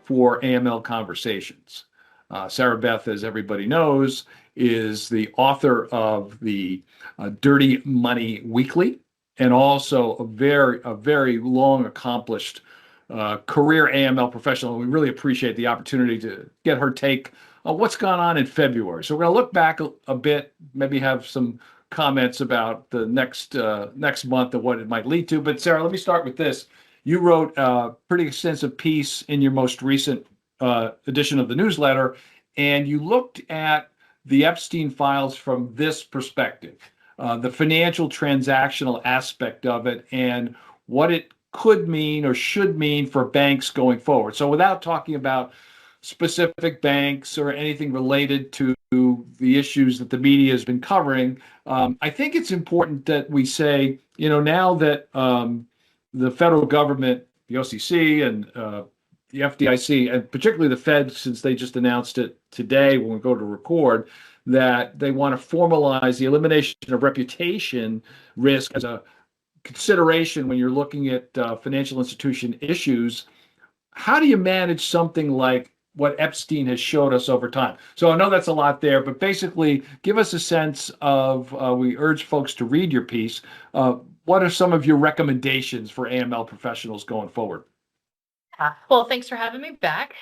for AML Conversations. Sarah Beth, as everybody knows, is the author of the Dirty Money Weekly, and also a very long accomplished career AML professional. We really appreciate the opportunity to get her take on what's gone on in February. So we're going to look back a bit, maybe have some comments about the next month and what it might lead to. But Sarah, let me start with this. You wrote a pretty extensive piece in your most recent edition of the newsletter, and you looked at the Epstein files from this perspective, the financial transactional aspect of it, and what it could mean or should mean for banks going forward. So without talking about specific banks or anything related to the issues that the media has been covering, I think it's important that we say, now that the federal government, the OCC and the FDIC, and particularly the Fed, since they just announced it today when we go to record, that they want to formalize the elimination of reputation risk as a consideration when you're looking at financial institution issues. How do you manage something like what Epstein has showed us over time? So I know that's a lot there, but basically give us a sense of, we urge folks to read your piece. What are some of your recommendations for AML professionals going forward? Well, thanks for having me back.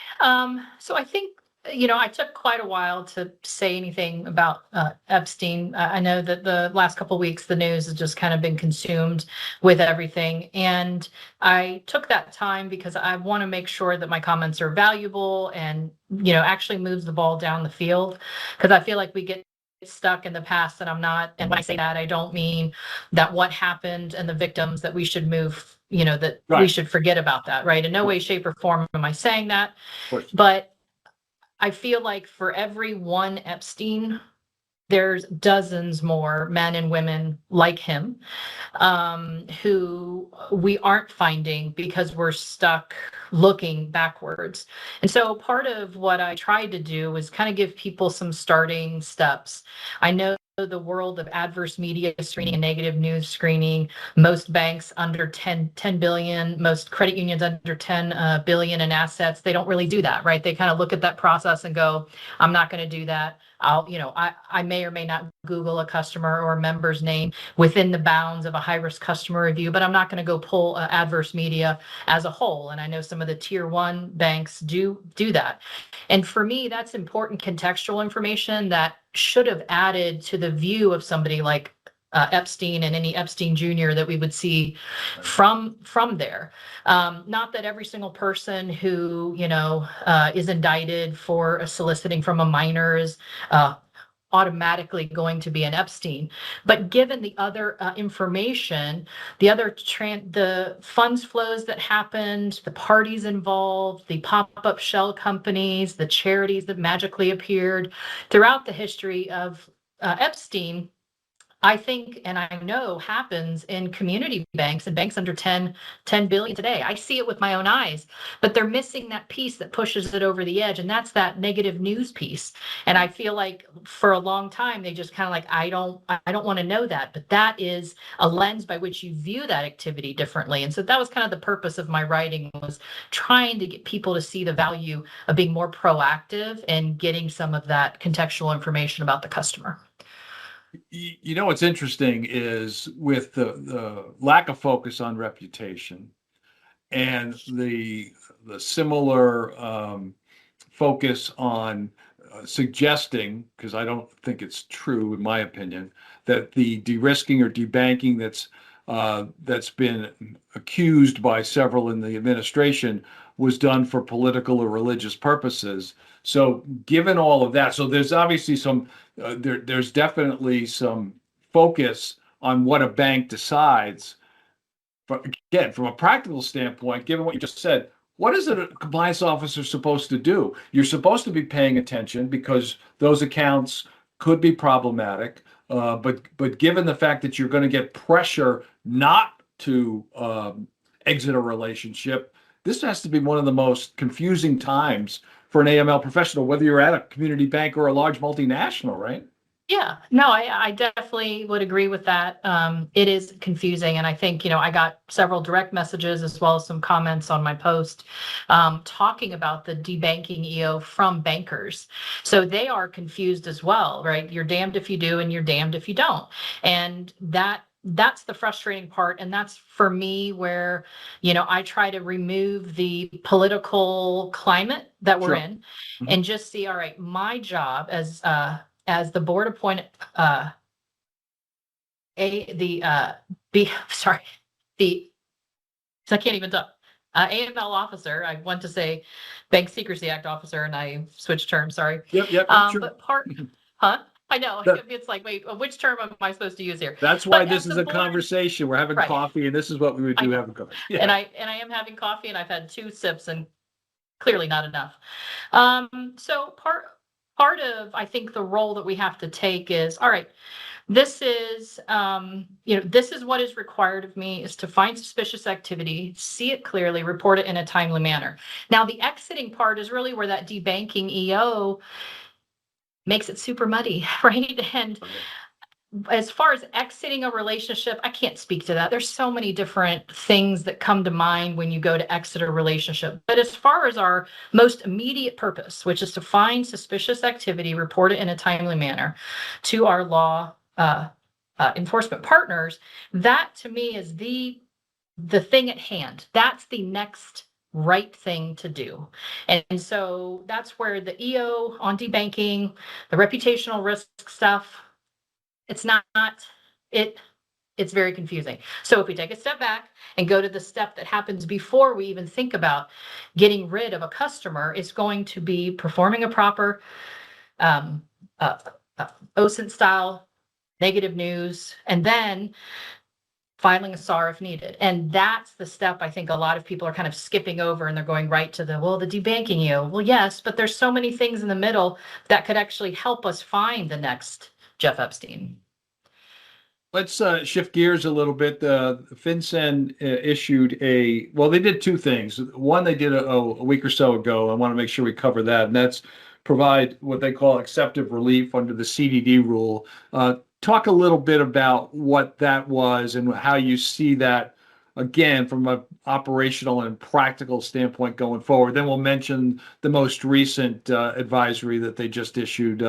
So I think, I took quite a while to say anything about Epstein. I know that the last couple of weeks, the news has just kind of been consumed with everything. And I took that time because I want to make sure that my comments are valuable and, actually moves the ball down the field. Because I feel like we get stuck in the past, and I'm not. And when I say that, I don't mean that what happened and the victims that we should move, that Right. We should forget about that, right? In no way, shape, or form am I saying that. But I feel like for every one Epstein, there's dozens more men and women like him who we aren't finding because we're stuck looking backwards. And so part of what I tried to do was kind of give people some starting steps. I know the world of adverse media screening and negative news screening, most banks under 10 billion, most credit unions under 10 billion in assets, they don't really do that, right? They kind of look at that process and go, I'm not going to do that. I may or may not Google a customer or a member's name within the bounds of a high-risk customer review, but I'm not going to go pull adverse media as a whole. And I know some of the tier one banks do that. And for me, that's important contextual information that should have added to the view of somebody like Epstein and any Epstein Jr. that we would see from there. Not that every single person who, is indicted for soliciting from a minor is automatically going to be an Epstein. But given the other information, the funds flows that happened, the parties involved, the pop-up shell companies, the charities that magically appeared throughout the history of Epstein, I think, and I know happens in community banks and banks under 10 billion today. I see it with my own eyes, but they're missing that piece that pushes it over the edge. And that's that negative news piece. And I feel like for a long time, they just kind of like, I don't want to know that, but that is a lens by which you view that activity differently. And so that was kind of the purpose of my writing, was trying to get people to see the value of being more proactive and getting some of that contextual information about the customer. What's interesting is with the lack of focus on reputation and the similar focus on suggesting, because I don't think it's true in my opinion, that the de-risking or debanking that's been accused by several in the administration was done for political or religious purposes. So given all of that, so there's obviously there's definitely some focus on what a bank decides. But again, from a practical standpoint, given what you just said, what is a compliance officer supposed to do? You're supposed to be paying attention because those accounts could be problematic. But given the fact that you're going to get pressure not to exit a relationship, this has to be one of the most confusing times for an AML professional, whether you're at a community bank or a large multinational, right? Yeah, no, I definitely would agree with that. It is confusing. And I think, I got several direct messages as well as some comments on my post talking about the debanking EO from bankers. So they are confused as well, right? You're damned if you do and you're damned if you don't. And that's the frustrating part. And that's for me where, I try to remove the political climate that we're Sure. in and just see, all right, my job as the board appointed a the b sorry the I can't even talk AML officer. I want to say Bank Secrecy Act officer, and I switched terms. Sorry. Yep. Sure. But huh? I know That, it's like, wait, which term am I supposed to use here? that's why But this as is the a board, conversation. We're having right? coffee, and this is what we would I do know, having coffee. Yeah. and I am having coffee, and I've had 2 sips, and clearly not enough. So part of I think the role that we have to take is, all right, this is this is what is required of me, is to find suspicious activity, see it clearly, report it in a timely manner. Now the exiting part is really where that debanking EO makes it super muddy, right? And as far as exiting a relationship, I can't speak to that. There's so many different things that come to mind when you go to exit a relationship. But as far as our most immediate purpose, which is to find suspicious activity, report it in a timely manner to our law enforcement partners, that to me is the thing at hand. That's the next right thing to do. And so that's where the EO on debanking, the reputational risk stuff, it's not it it's very confusing. So if we take a step back and go to the step that happens before we even think about getting rid of a customer, it's going to be performing a proper um, uh, OSINT style negative news, and then filing a SAR if needed. And that's the step I think a lot of people are kind of skipping over, and they're going right to the debanking you. Well, yes, but there's so many things in the middle that could actually help us find the next Jeff Epstein. Let's shift gears a little bit. FinCEN issued they did 2 things. One, they did a week or so ago. I want to make sure we cover that, and that's provide what they call exceptive relief under the CDD rule. Talk a little bit about what that was and how you see that, again, from an operational and practical standpoint going forward. Then we'll mention the most recent advisory that they just issued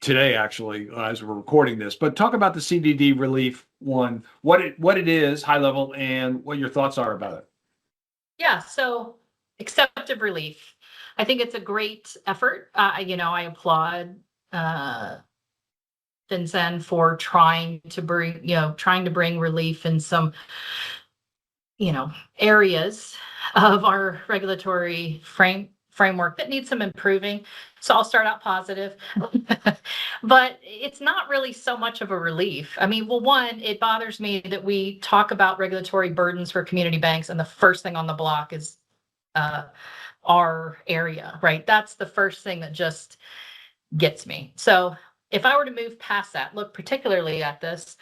today, actually, as we're recording this. But talk about the CDD relief one, what it is, high level, and what your thoughts are about it. Yeah, so exceptive relief. I think it's a great effort. I applaud FinCEN for trying to bring relief in some, areas of our regulatory framework that needs some improving. So I'll start out positive, but it's not really so much of a relief. I mean, well, one, it bothers me that we talk about regulatory burdens for community banks, and the first thing on the block is our area, right? That's the first thing that just gets me. So if I were to move past that, look particularly at this,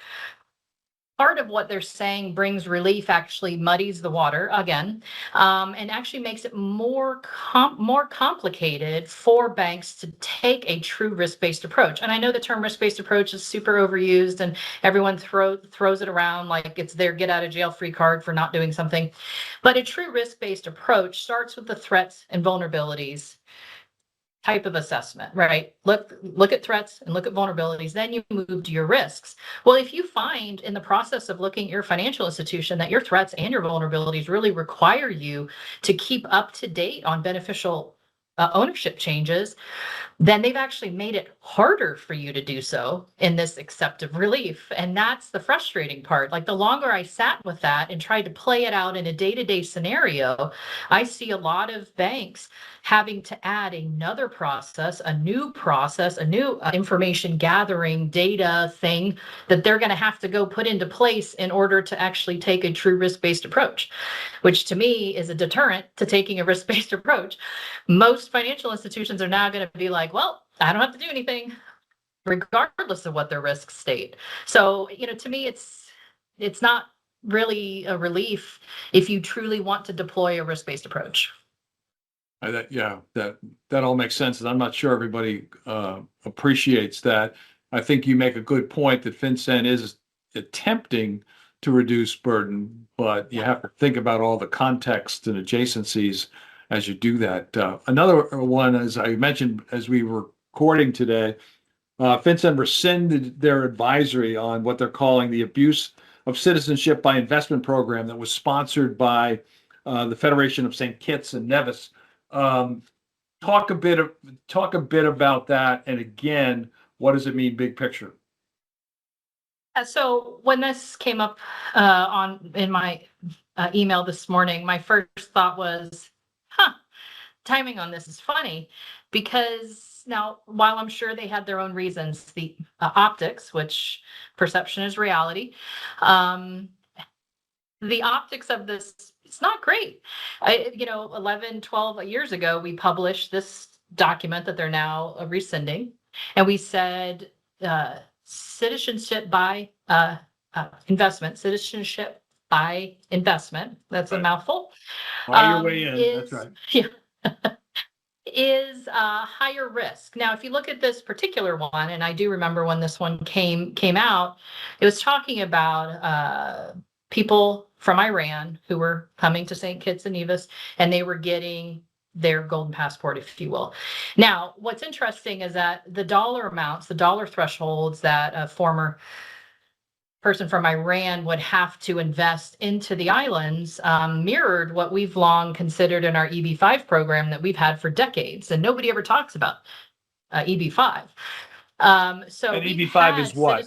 part of what they're saying brings relief, actually muddies the water again, and actually makes it more complicated for banks to take a true risk-based approach. And I know the term risk-based approach is super overused, and everyone throws it around like it's their get out of jail free card for not doing something. But a true risk-based approach starts with the threats and vulnerabilities type of assessment, right? Look at threats and look at vulnerabilities, then you move to your risks. Well, if you find in the process of looking at your financial institution that your threats and your vulnerabilities really require you to keep up to date on beneficial ownership changes, then they've actually made it harder for you to do so in this exceptive relief. And that's the frustrating part. Like, the longer I sat with that and tried to play it out in a day-to-day scenario, I see a lot of banks having to add another process, a new information gathering data thing that they're going to have to go put into place in order to actually take a true risk-based approach, which to me is a deterrent to taking a risk-based approach. Most financial institutions are now going to be like, well, I don't have to do anything regardless of what their risk state. So, to me, it's not really a relief if you truly want to deploy a risk-based approach. That all makes sense, and I'm not sure everybody appreciates that. I think you make a good point that FinCEN is attempting to reduce burden, but you have to think about all the context and adjacencies as you do that. Another one, as I mentioned, as we were recording today, FinCEN rescinded their advisory on what they're calling the abuse of citizenship by investment program that was sponsored by the Federation of St. Kitts and Nevis. Talk a bit about that, and again, what does it mean, big picture? So when this came up in my email this morning, my first thought was, timing on this is funny, because now, while I'm sure they had their own reasons, the optics, which perception is reality, the optics of this, it's not great. 11, 12 years ago, we published this document that they're now rescinding, and we said citizenship by investment, citizenship by investment. That's a mouthful. Buy your way in. That's right. Yeah. Is higher risk. Now, if you look at this particular one, and I do remember when this one came out, it was talking about people from Iran who were coming to St. Kitts and Nevis, and they were getting their golden passport, if you will. Now, what's interesting is that the dollar amounts, the dollar thresholds that a former person from Iran would have to invest into the islands mirrored what we've long considered in our EB-5 program that we've had for decades, and nobody ever talks about EB-5. So and EB-5 is what?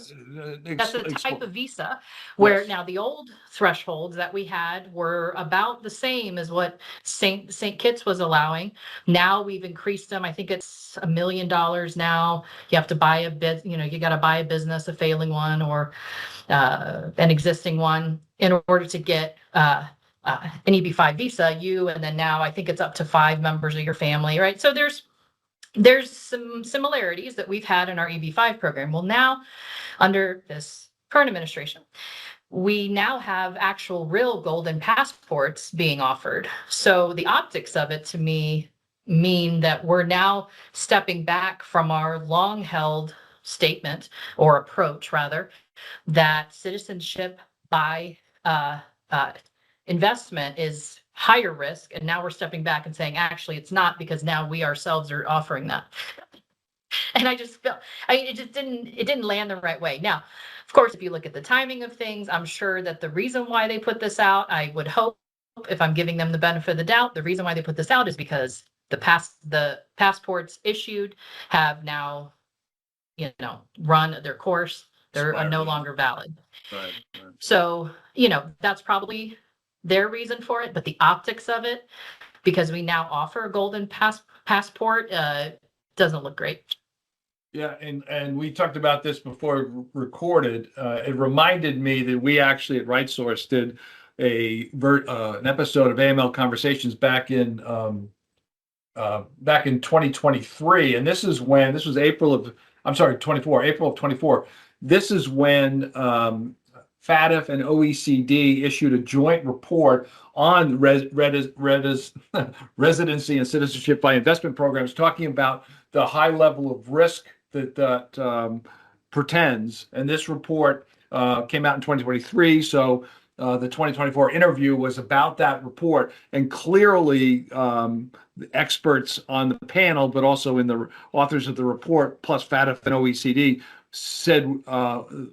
That's a type of visa where now the old thresholds that we had were about the same as what St. Kitts was allowing. Now we've increased them. I think it's $1 million now. You have to buy you got to buy a business, a failing one, or an existing one in order to get an EB-5 visa. And then now I think it's up to 5 members of your family, right? So there's some similarities that we've had in our EB-5 program. Well, now under this current administration, we now have actual real golden passports being offered. So the optics of it to me mean that we're now stepping back from our long held statement, or approach rather, that citizenship by investment is higher risk, and now we're stepping back and saying actually it's not, because now we ourselves are offering that. And I just felt it didn't land the right way. Now, of course, if you look at the timing of things, I'm sure that the reason why they put this out, I would hope, if I'm giving them the benefit of the doubt, the reason why they put this out is because the passports issued have now run their course. They're no longer valid. Right. So that's probably their reason for it, but the optics of it, because we now offer a golden passport, doesn't look great. Yeah, and we talked about this before we recorded. It reminded me that we actually at RightSource did an episode of AML Conversations back in 2023, and this was April of 24. This is when FATF and OECD issued a joint report on residency and citizenship by investment programs, talking about the high level of risk that pretends. And this report came out in 2023. So the 2024 interview was about that report, and clearly the experts on the panel, but also in the authors of the report, plus FATF and OECD, said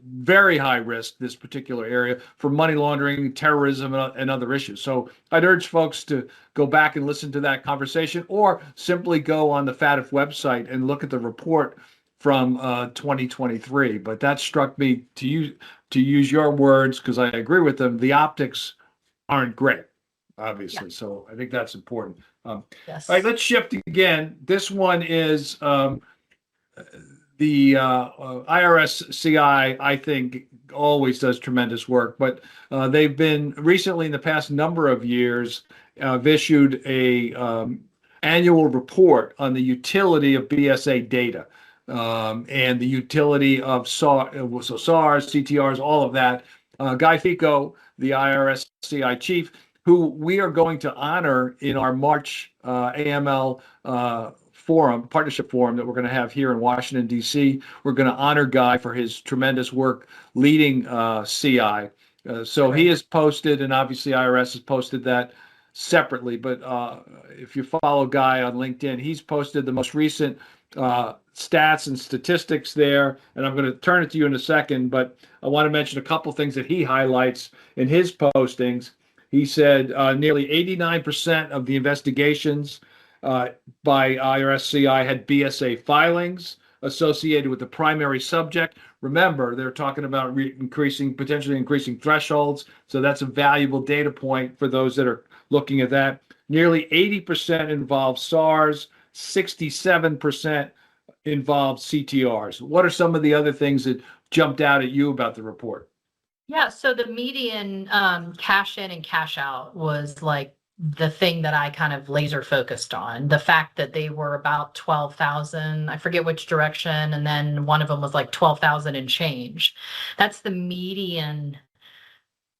very high risk, this particular area, for money laundering, terrorism, and other issues. So I'd urge folks to go back and listen to that conversation, or simply go on the FATF website and look at the report from 2023. But that struck me, to use your words, because I agree with them, the optics aren't great, obviously. Yeah. So I think that's important. Yes. All right, let's shift again. This one is the IRS CI, I think, always does tremendous work, but they've been recently, in the past number of years, have issued a annual report on the utility of BSA data and the utility of SARs, CTRs, all of that. Guy Fico, the IRS CI chief, who we are going to honor in our March AML forum, partnership forum that we're going to have here in Washington, D.C. We're going to honor Guy for his tremendous work leading CI. So he has posted, and obviously IRS has posted that separately. But if you follow Guy on LinkedIn, he's posted the most recent stats and statistics there. And I'm going to turn it to you in a second, but I want to mention a couple things that he highlights in his postings. He said nearly 89% of the investigations by IRS CI had BSA filings associated with the primary subject. Remember, they're talking about potentially increasing thresholds. So that's a valuable data point for those that are looking at that. Nearly 80% involve SARs, 67% involved CTRs. What are some of the other things that jumped out at you about the report? Yeah, so the median cash in and cash out was like the thing that I kind of laser focused on. The fact that they were about 12,000, I forget which direction, and then one of them was like 12,000 and change. That's the median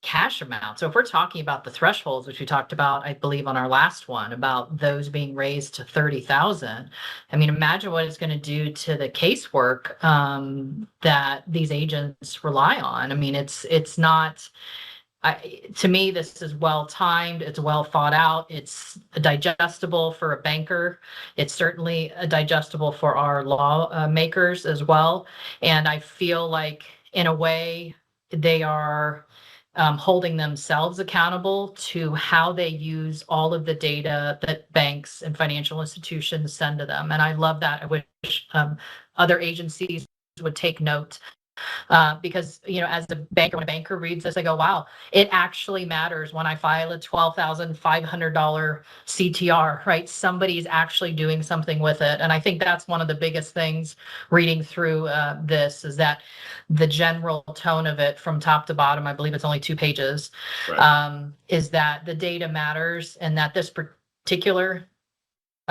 cash amount. So if we're talking about the thresholds, which we talked about, I believe on our last one, about those being raised to 30,000, I mean, imagine what it's going to do to the casework that these agents rely on. I mean, it's not. To me, this is well timed. It's well thought out. It's digestible for a banker. It's certainly digestible for our law makers as well. And I feel like, in a way, they are holding themselves accountable to how they use all of the data that banks and financial institutions send to them. And I love that. I wish other agencies would take note. Because, as a banker, when a banker reads this, I go, wow, it actually matters when I file a $12,500 CTR, right? Somebody's actually doing something with it. And I think that's one of the biggest things reading through this is that the general tone of it from top to bottom, I believe it's only 2 pages, right. Is that the data matters and that this particular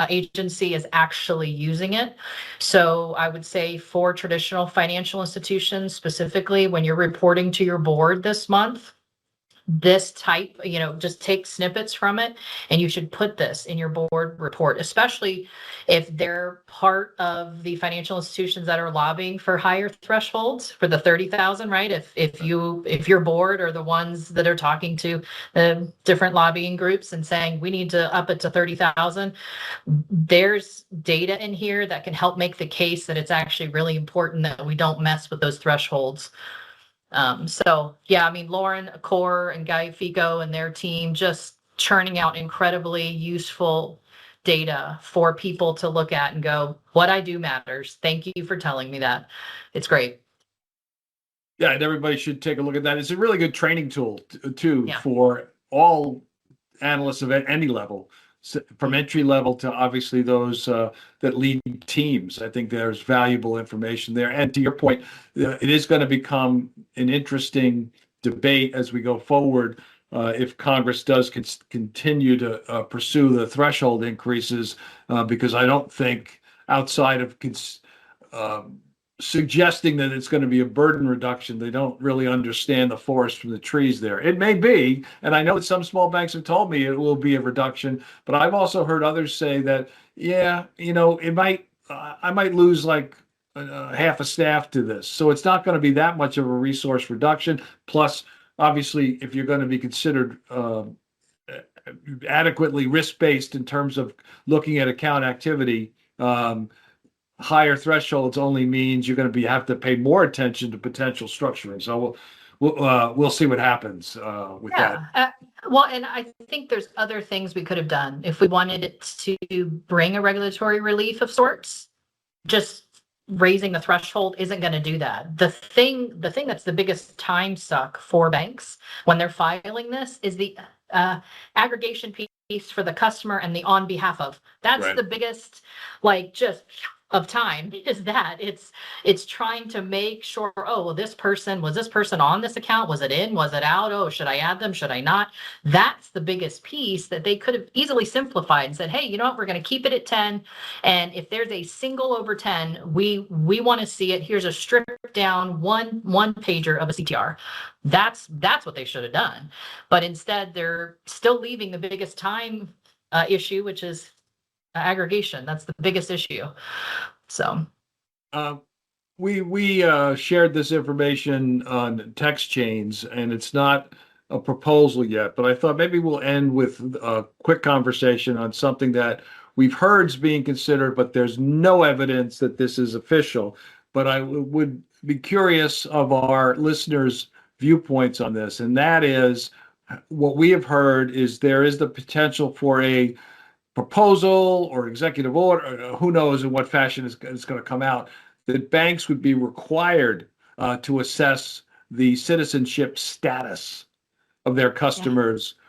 agency is actually using it. So I would say for traditional financial institutions, specifically when you're reporting to your board this month, this type, just take snippets from it, and you should put this in your board report, especially if they're part of the financial institutions that are lobbying for higher thresholds for the 30,000, right? If your board are the ones that are talking to the different lobbying groups and saying we need to up it to 30,000, there's data in here that can help make the case that it's actually really important that we don't mess with those thresholds. So yeah, I mean, Lauren Core and Guy Fico and their team just churning out incredibly useful data for people to look at and go, what I do matters. Thank you for telling me that. It's great. Yeah, and everybody should take a look at that. It's a really good training tool too for all analysts of any level, from entry level to obviously those that lead teams. I think there's valuable information there. And to your point, it is going to become an interesting debate as we go forward if Congress does continue to pursue the threshold increases, because I don't think outside of suggesting that it's going to be a burden reduction, they don't really understand the forest from the trees there. It may be, and I know that some small banks have told me it will be a reduction, but I've also heard others say that, yeah, it might, I might lose like half a staff to this. So it's not going to be that much of a resource reduction. Plus, obviously, if you're going to be considered adequately risk-based in terms of looking at account activity, higher thresholds only means you're going to have to pay more attention to potential structuring. So we'll see what happens with that. Well, and I think there's other things we could have done if we wanted it to bring a regulatory relief of sorts. Just raising the threshold isn't going to do that. The thing that's the biggest time suck for banks when they're filing this is the aggregation piece for the customer and the on behalf of. That's right. The biggest, like, just of time is that it's trying to make sure, oh, well, this person on this account, was it in, was it out, oh, should I add them, should I not? That's the biggest piece that they could have easily simplified and said, hey, you know what, we're going to keep it at 10, and if there's a single over 10, we want to see it. Here's a stripped down one pager of a CTR. That's what they should have done. But instead they're still leaving the biggest time issue, which is aggregation. That's the biggest issue. So we shared this information on text chains, and it's not a proposal yet, but I thought maybe we'll end with a quick conversation on something that we've heard is being considered, but there's no evidence that this is official. But I would be curious of our listeners' viewpoints on this, and that is what we have heard is there is the potential for a proposal or executive order, who knows in what fashion it's going to come out, that banks would be required to assess the citizenship status of their customers. Yeah.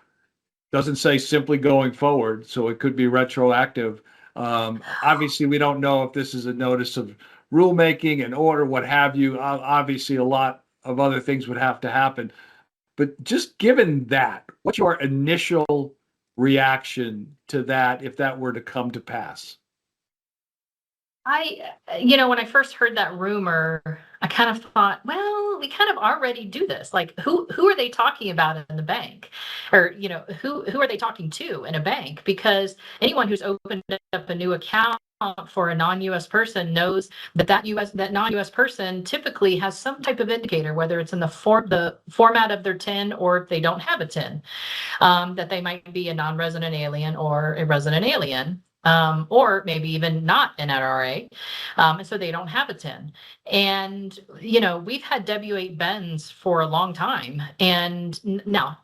Doesn't say simply going forward, so it could be retroactive. Obviously, we don't know if this is a notice of rulemaking, an order, what have you. Obviously, a lot of other things would have to happen. But just given that, what's your initial reaction to that if that were to come to pass? When I first heard that rumor, I kind of thought, well, we kind of already do this. Like, who are they talking about in the bank? Or, who are they talking to in a bank? Because anyone who's opened up a new account for a non-US person knows that non-US person typically has some type of indicator, whether it's in the format of their TIN or if they don't have a TIN, that they might be a non-resident alien or a resident alien. Or maybe even not an NRA, and so they don't have a TIN. And, we've had W-8 bends for a long time. And now,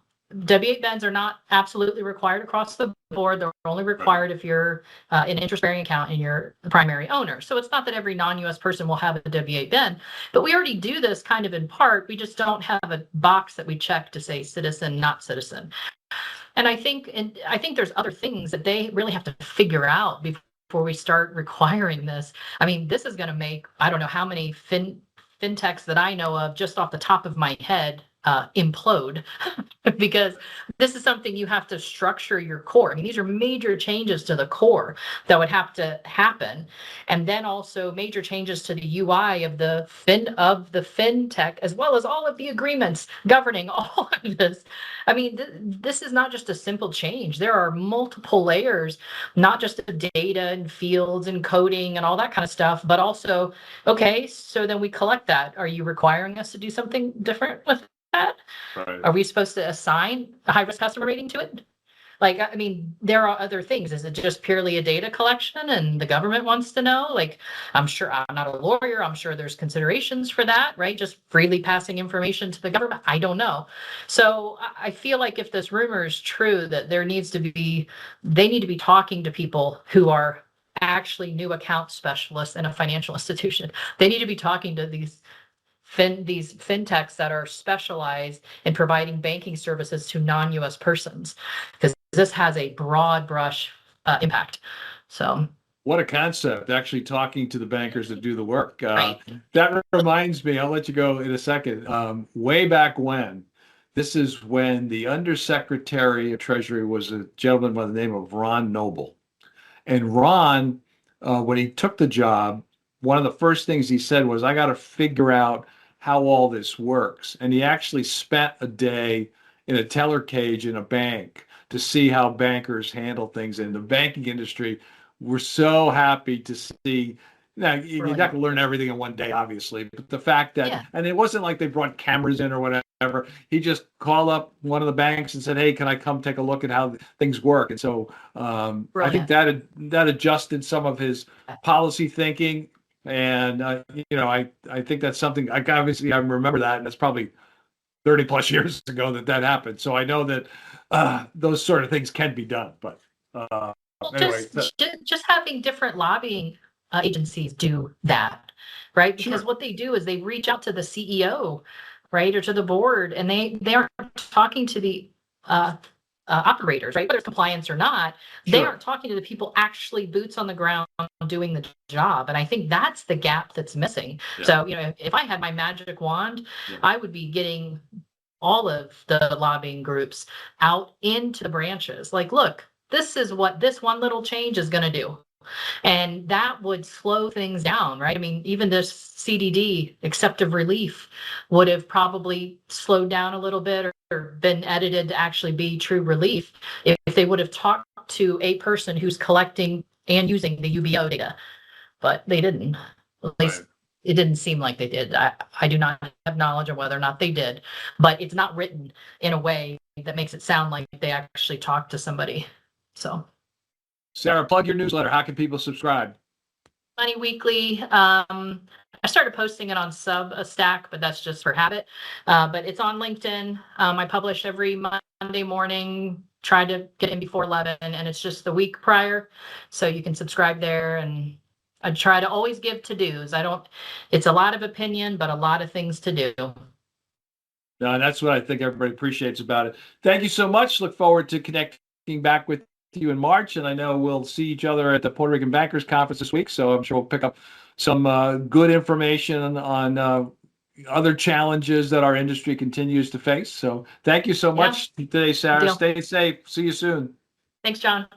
W-8 bends are not absolutely required across the board. They're only required if you're in an interest-bearing account and you're the primary owner. So it's not that every non-US person will have a W-8 bend, but we already do this kind of in part. We just don't have a box that we check to say citizen, not citizen. And I think there's other things that they really have to figure out before we start requiring this. I mean, this is going to make, I don't know how many fintechs that I know of just off the top of my head implode because this is something you have to structure your core. I mean, these are major changes to the core that would have to happen, and then also major changes to the UI of the fintech, as well as all of the agreements governing all of this. I mean, this is not just a simple change. There are multiple layers, not just the data and fields and coding and all that kind of stuff, but also, okay, so then we collect that. Are you requiring us to do something different with that? Right. Are we supposed to assign a high-risk customer rating to it? Like, I mean, there are other things. Is it just purely a data collection and the government wants to know? Like, I'm sure, I'm not a lawyer. I'm sure there's considerations for that, right? Just freely passing information to the government. I don't know. So I feel like if this rumor is true, that they need to be talking to people who are actually new account specialists in a financial institution. They need to be talking to these fintechs that are specialized in providing banking services to non-US persons, because this has a broad brush impact. So what a concept, actually talking to the bankers that do the work. Right. That reminds me, I'll let you go in a second. Way back when, this is when the Undersecretary of Treasury was a gentleman by the name of Ron Noble. And Ron, when he took the job, one of the first things he said was, I got to figure out how all this works. And he actually spent a day in a teller cage in a bank to see how bankers handle things. In the banking industry, we're so happy to see. Now, you're not going to learn everything in one day, obviously, but the fact that, and it wasn't like they brought cameras in or whatever. He just called up one of the banks and said, hey, can I come take a look at how things work? And so I think that adjusted some of his policy thinking. And, I think that's something, I remember that, and that's probably 30 plus years ago that happened. So I know that those sort of things can be done. But anyway. Just having different lobbying agencies do that, right? Because what they do is they reach out to the CEO, right, or to the board, and they aren't talking to the operators, right? Whether it's compliance or not, they Sure. aren't talking to the people actually boots on the ground doing the job. And I think that's the gap that's missing. Yeah. So, if I had my magic wand, Yeah. I would be getting all of the lobbying groups out into the branches. Like, look, this is what this one little change is going to do. And that would slow things down, right? I mean, even this CDD, exceptive relief, would have probably slowed down a little bit or been edited to actually be true relief if they would have talked to a person who's collecting and using the UBO data. But they didn't. At least it didn't seem like they did. I do not have knowledge of whether or not they did, but it's not written in a way that makes it sound like they actually talked to somebody. So. Sarah, plug your newsletter. How can people subscribe? Money Weekly. I started posting it on Substack, but that's just for habit. But it's on LinkedIn. I publish every Monday morning, try to get in before 11, and it's just the week prior. So you can subscribe there, and I try to always give to-dos. It's a lot of opinion, but a lot of things to do. No, that's what I think everybody appreciates about it. Thank you so much. Look forward to connecting back with you in March, and I know we'll see each other at the Puerto Rican Bankers Conference this week, so I'm sure we'll pick up some good information on other challenges that our industry continues to face. So thank you so much today, Sarah. Deal. Stay safe. See you soon. Thanks, John.